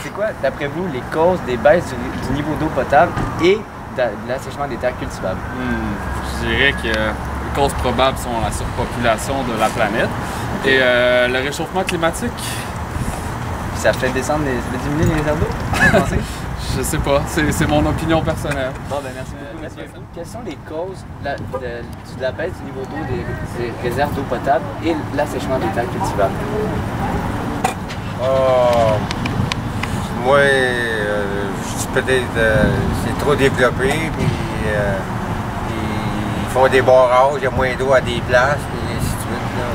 C'est quoi, d'après vous, les causes des baisses du niveau d'eau potable et de l'assèchement des terres cultivables? Je dirais que les causes probables sont la surpopulation de la planète et le réchauffement climatique. Ça fait descendre, diminuer les réserves d'eau, vous pensez? Je sais pas, c'est mon opinion personnelle. Bon, ben merci beaucoup, monsieur. Quelles sont les causes de la baisse du niveau d'eau des réserves d'eau potable et l'assèchement des terres cultivables? Moi, je dis peut-être c'est trop développé, puis ils font des barrages, il y a moins d'eau à des places, et ainsi de suite. Là,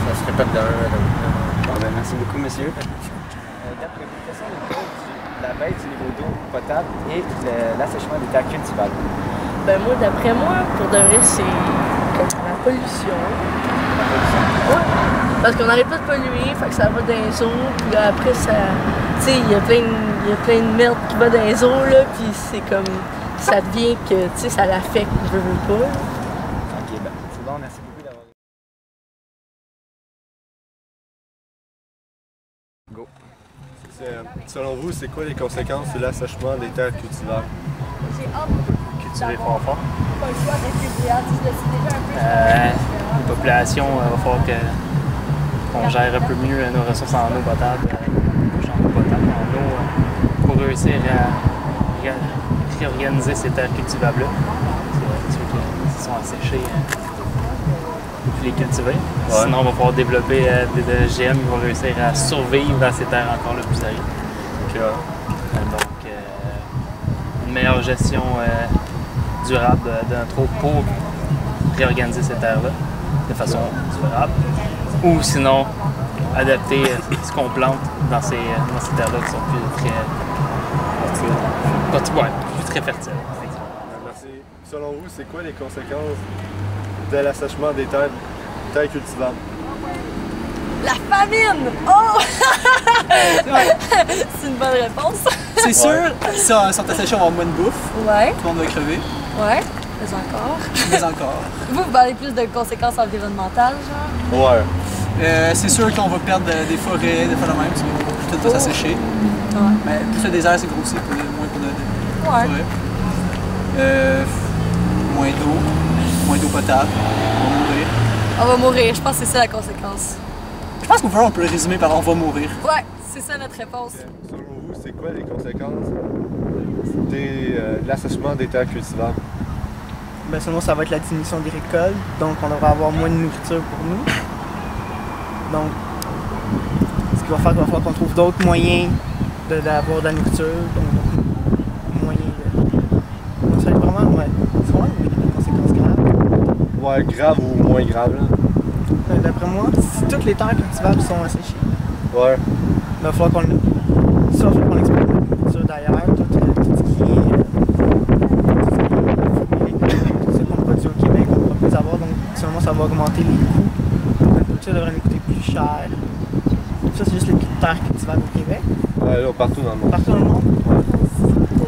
ça se répète d'un à l'autre. Bon, ben merci beaucoup, monsieur. D'après vous, quelles sont les causes de la baisse du niveau d'eau potable et l'assèchement des terres cultivables? Ben moi, d'après moi, pour de vrai, c'est comme la pollution. Ouais. Parce qu'on n'arrête pas de polluer, fait que ça va dans les eaux, puis là, après, ça... Tu sais, il y a plein de merde qui va dans les eaux, là, puis c'est comme... Ça devient que, tu sais, ça l'affecte, je veux pas. Ok, ben c'est bon, merci beaucoup d'avoir... Go. Selon vous, c'est quoi les conséquences de l'assèchement des terres cultivables? Cultiver fort. La population, il va falloir qu'on gère un peu mieux nos ressources en eau potable, en eau, pour réussir à réorganiser ces terres cultivables-là. Ceux qui sont asséchés, puis les cultiver. Ouais. Sinon, on va pouvoir développer des GM qui vont réussir à survivre à ces terres encore le plus arides. Donc, une meilleure gestion durable de notre eau pour réorganiser ces terres-là de façon durable. Ou sinon, adapter ce qu'on plante dans ces terres-là qui sont plus très fertiles. Merci. Selon vous, c'est quoi les conséquences de l'assèchement des terres cultivables? La famine! Oh! C'est une bonne réponse. C'est sûr, si on sont asséchés, on va avoir moins de bouffe. Ouais. Tout le monde va crever. Ouais, mais encore. Mais encore. Vous parlez plus de conséquences environnementales, genre? Ouais. C'est sûr qu'on va perdre des forêts, des fois de même, tout va s'assécher. Ouais. Mais plus le désert c'est grossi, moins pour de forêt. Moins d'eau potable, on va mourir. On va mourir, je pense que c'est ça la conséquence. Je pense qu'on peut le résumer par on va mourir. Ouais, c'est ça notre réponse. Selon vous, c'est quoi les conséquences de l'assèchement des terres cultivables? Ben, sinon, ça va être la diminution des récoltes, donc on devrait avoir moins de nourriture pour nous. Donc, ce qui va faire qu'il va falloir qu'on trouve d'autres moyens d'avoir de la nourriture, donc moyens de... Donc, ça va être vraiment, c'est vraiment des conséquences graves. Ouais, graves ou moins graves, là? D'après moi, si toutes les terres cultivables sont asséchées, ouais. il va falloir qu'on exporte la nourriture d'ailleurs, tout ce qui est... au Québec, on ne pourra plus avoir, donc seulement ça va augmenter les coûts. Donc la nourriture devrait nous coûter plus cher. Ça, c'est juste les terres cultivables au Québec. Ouais, là, partout dans le monde. Partout dans le monde? Ouais.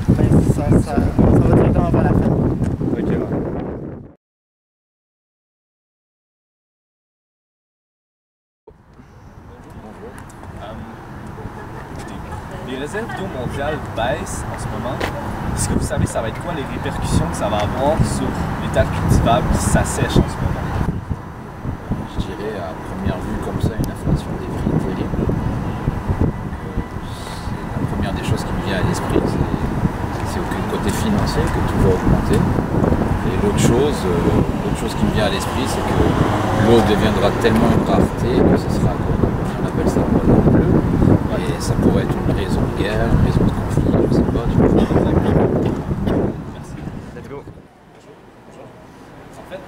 Ben, ça va directement vers la fin. Ok, ouais. Les réserves d'eau mondiales baissent en ce moment. Est-ce que vous savez, ça va être quoi les répercussions que ça va avoir sur les terres cultivables qui s'assèchent en ce moment? Je dirais à première vue comme ça, une inflation des prix terrible. C'est la première des choses qui me vient à l'esprit, c'est au côté financier que tout va augmenter. Et l'autre chose qui me vient à l'esprit, c'est que l'eau deviendra tellement une rareté que ce sera, on appelle ça le bleu. Et ça pourrait être une raison de guerre, une raison de conflit, je sais pas, tu vois. Merci. Let's go. En fait,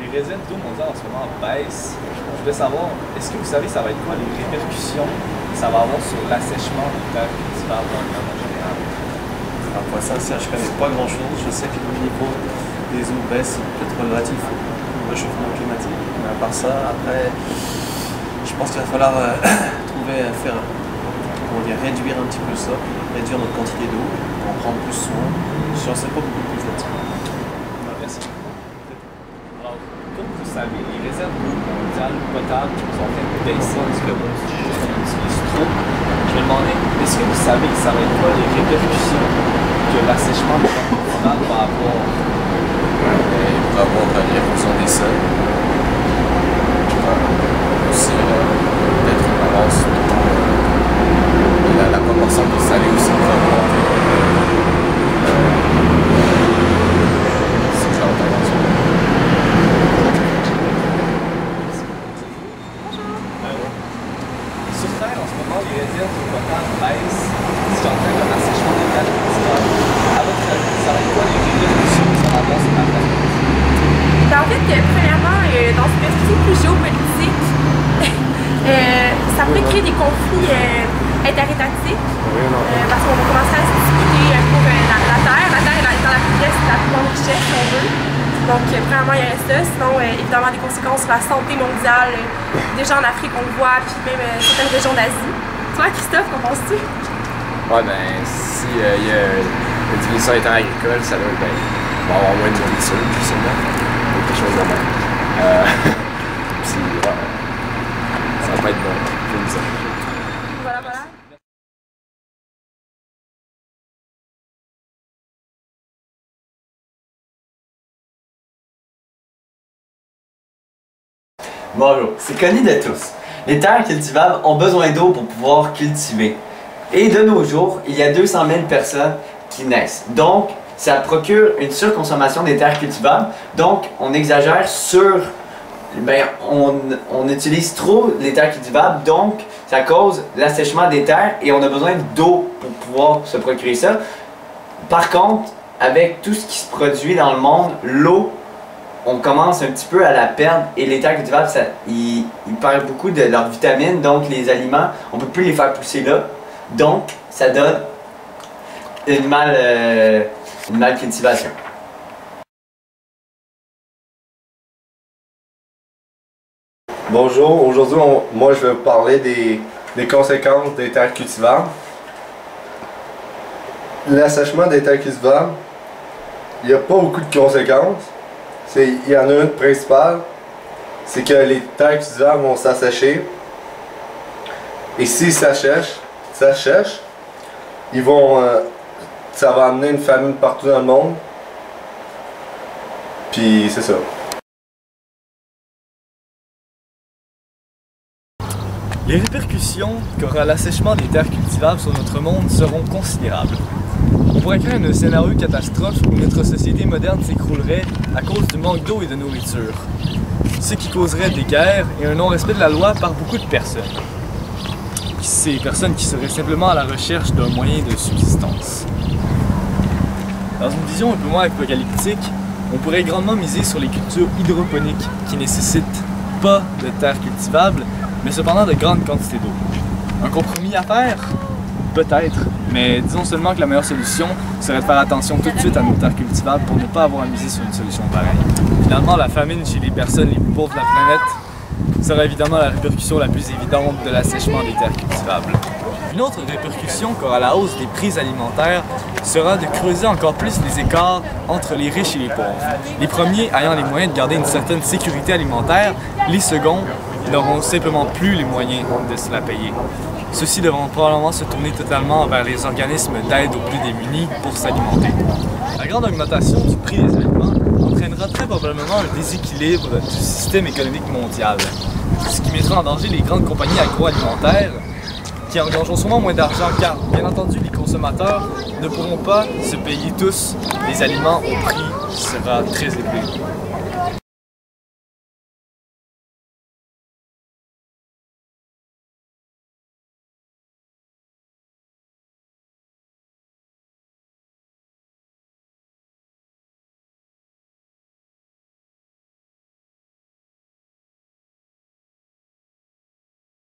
les réserves d'eau mondiales en ce moment baissent. Je voulais savoir, est-ce que vous savez ça va être quoi les répercussions que ça va avoir sur l'assèchement des terres cultivables dans le monde en général? Après ça, je connais pas grand chose. Je sais que le niveau des eaux baisse peut-être relatif au réchauffement climatique. Mais à part ça, après, je pense qu'il va falloir réduire un petit peu ça, réduire notre quantité d'eau, en prendre plus soin. Je n'en sais pas beaucoup plus là-dessus. Merci. Alors, comme vous savez, les réserves d'eau mondiales potables sont en train de baisser parce qu'on utilise trop. je me demandais, est-ce que vous savez ça va être quoi les répercussions que l'assèchement des terres cultivables va avoir? Il va avoir l'érosion des sols. Aussi, peut-être une avance la proportion de salé aussi va augmenter. C'est ça, Sur Terre, en ce moment, les réserves d'eau potable baissent. C'est en train d'un assèchement des terres cultivables. À votre avis, ça va être quoi les répercussions que ça va avoir sur la planète? En fait, premièrement, dans ce perspective plus géopolitique, ça pourrait créer des conflits interétatiques. Parce qu'on va commencer à se disputer pour la Terre. La Terre étant la plus grande richesse, si on veut. Donc, premièrement, il y aurait ça. Sinon, évidemment, des conséquences sur la santé mondiale. Déjà en Afrique, on le voit, puis même certaines régions d'Asie. Toi, Christophe, qu'en penses-tu? Ouais, ben, si y a une diminution des terres agricoles, ça va, ben, on va avoir moins de nourriture, justement. Quelque chose de même. Puis, ouais, ça va pas être bon. J'aime ça. Voilà, voilà. Bonjour, c'est connu de tous. Les terres cultivables ont besoin d'eau pour pouvoir cultiver. Et de nos jours, il y a 200 000 personnes qui naissent. Donc, ça procure une surconsommation des terres cultivables. Donc, on exagère sur... Ben, on utilise trop les terres cultivables, donc ça cause l'assèchement des terres et on a besoin d'eau pour pouvoir se procurer ça. Par contre, avec tout ce qui se produit dans le monde, l'eau, on commence un petit peu à la perdre et les terres cultivables, ils perdent beaucoup de leurs vitamines, donc les aliments, on ne peut plus les faire pousser là. Donc, ça donne une malcultivation. Bonjour, aujourd'hui moi je vais vous parler des conséquences des terres cultivables. L'assèchement des terres cultivables, il n'y a pas beaucoup de conséquences. Il y en a une principale, c'est que les terres cultivables vont s'assécher. Et s'ils s'assèchent, ils vont, ça va amener une famine partout dans le monde. Puis c'est ça. Les répercussions qu'aura l'assèchement des terres cultivables sur notre monde seront considérables. On pourrait craindre un scénario catastrophe où notre société moderne s'écroulerait à cause du manque d'eau et de nourriture, ce qui causerait des guerres et un non-respect de la loi par beaucoup de personnes. Ces personnes qui seraient simplement à la recherche d'un moyen de subsistance. Dans une vision un peu moins apocalyptique, on pourrait grandement miser sur les cultures hydroponiques qui nécessitent pas de terres cultivables, mais cependant de grandes quantités d'eau. Un compromis à faire? Peut-être, mais disons seulement que la meilleure solution serait de faire attention tout de suite à nos terres cultivables pour ne pas avoir à miser sur une solution pareille. Finalement, la famine chez les personnes les plus pauvres de la planète sera évidemment la répercussion la plus évidente de l'assèchement des terres cultivables. Une autre répercussion qu'aura la hausse des prix alimentaires sera de creuser encore plus les écarts entre les riches et les pauvres. Les premiers ayant les moyens de garder une certaine sécurité alimentaire, les seconds n'auront simplement plus les moyens de se la payer. Ceux-ci devront probablement se tourner totalement vers les organismes d'aide aux plus démunis pour s'alimenter. La grande augmentation du prix des aliments entraînera très probablement un déséquilibre du système économique mondial, ce qui mettra en danger les grandes compagnies agroalimentaires qui engageront sûrement moins d'argent car, bien entendu, les consommateurs ne pourront pas se payer tous les aliments au prix qui sera très élevé.